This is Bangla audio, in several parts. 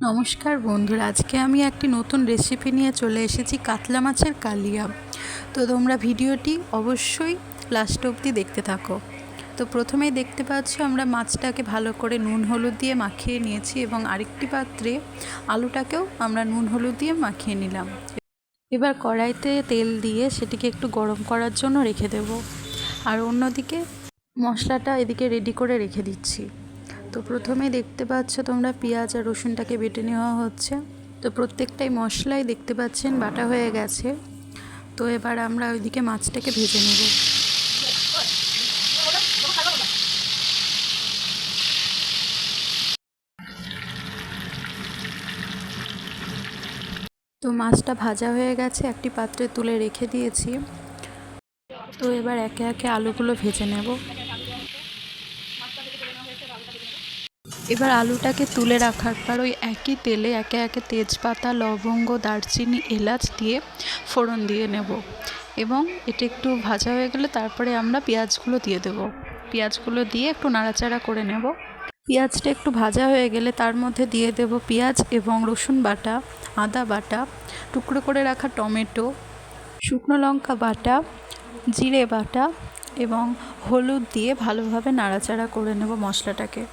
নমস্কার বন্ধুরা, আজকে আমি একটি নতুন রেসিপি নিয়ে চলে এসেছি, কাতলা মাছের কালিয়া। তো তোমরা ভিডিওটি অবশ্যই লাস্ট অবধি দেখতে থাকো। তো প্রথমেই দেখতে পাচ্ছ আমরা মাছটাকে ভালো করে নুন হলুদ দিয়ে মাখিয়ে নিয়েছি এবং আরেকটি পাত্রে আলুটাকেও আমরা নুন হলুদ দিয়ে মাখিয়ে নিলাম। এবার কড়াইতে তেল দিয়ে সেটিকে একটু গরম করার জন্য রেখে দেব, আর অন্যদিকে মশলাটা এদিকে রেডি করে রেখে দিচ্ছি। তো প্রথমেই দেখতে পাচ্ছ তোমরা পেঁয়াজ আর রসুনটাকে বেটে নেওয়া হচ্ছে। তো প্রত্যেকটাই মশলাই দেখতে পাচ্ছেন বাটা হয়ে গেছে। তো এবার আমরা ওইদিকে মাছটাকে ভেজে নেব। তো মাছটা ভাজা হয়ে গেছে, একটি পাত্রে তুলে রেখে দিয়েছি। তো এবার একে একে আলুগুলো ভেজে নেব। এবার আলুটাকে তুলে রাখার পর ওই একই তেলে একে একে তেজপাতা, লবঙ্গ, দারচিনি, এলাচ দিয়ে ফোড়ন দিয়ে নেব এবং এটা একটু ভাজা হয়ে গেলে তারপরে আমরা পেঁয়াজগুলো দিয়ে দেব। পেঁয়াজগুলো দিয়ে একটু নাড়াচাড়া করে নেব। পেঁয়াজটা একটু ভাজা হয়ে গেলে তার মধ্যে দিয়ে দেব পেঁয়াজ এবং রসুন বাটা, আদা বাটা, টুকরো করে রাখা টমেটো, শুকনো লঙ্কা বাটা, জিরে বাটা এবং হলুদ দিয়ে ভালোভাবে নাড়াচাড়া করে নেব মশলাটাকে।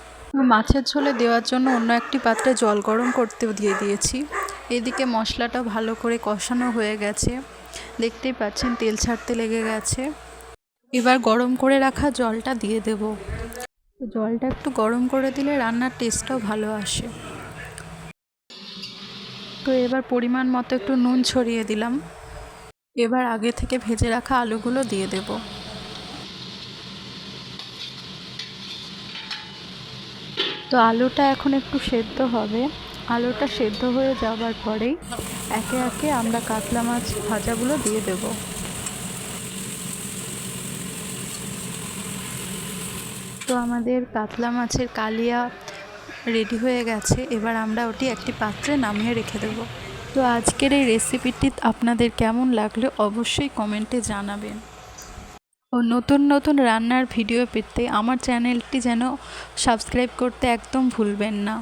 মাছের ঝোলে দেওয়ার জন্য অন্য একটি পাত্রে জল গরম করতে দিয়ে দিয়েছি। এদিকে মশলাটা ভালো করে কষানো হয়ে গেছে, দেখতেই পাচ্ছেন তেল ছাড়তে লেগে গেছে। এবার গরম করে রাখা জলটা দিয়ে দেব। জলটা একটু গরম করে দিলে রান্নার টেস্টটাও ভালো আসে। তো এবার পরিমাণ মতো একটু নুন ছড়িয়ে দিলাম। এবার আগে থেকে ভেজে রাখা আলুগুলো দিয়ে দেব। তো আলুটা এখন একটু সেদ্ধ হবে। আলুটা সেদ্ধ হয়ে যাওয়ার পরেই একে একে আমরা কাতলা মাছ ভাজাগুলো দিয়ে দেব। তো আমাদের কাতলা মাছের কালিয়া রেডি হয়ে গেছে। এবার আমরা ওটি একটি পাত্রে নামিয়ে রেখে দেব। তো আজকের এই রেসিপিটি আপনাদের কেমন লাগলো অবশ্যই কমেন্টে জানাবেন। ও নতুন নতুন রান্নার ভিডিও পেতে আমার চ্যানেলটি যেন সাবস্ক্রাইব করতে একদম ভুলবেন না।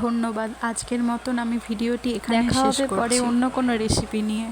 ধন্যবাদ। আজকের মতন আমি ভিডিওটি এখানে শেষ করছি। দেখা হবে পরে অন্য কোনো রেসিপি নিয়ে।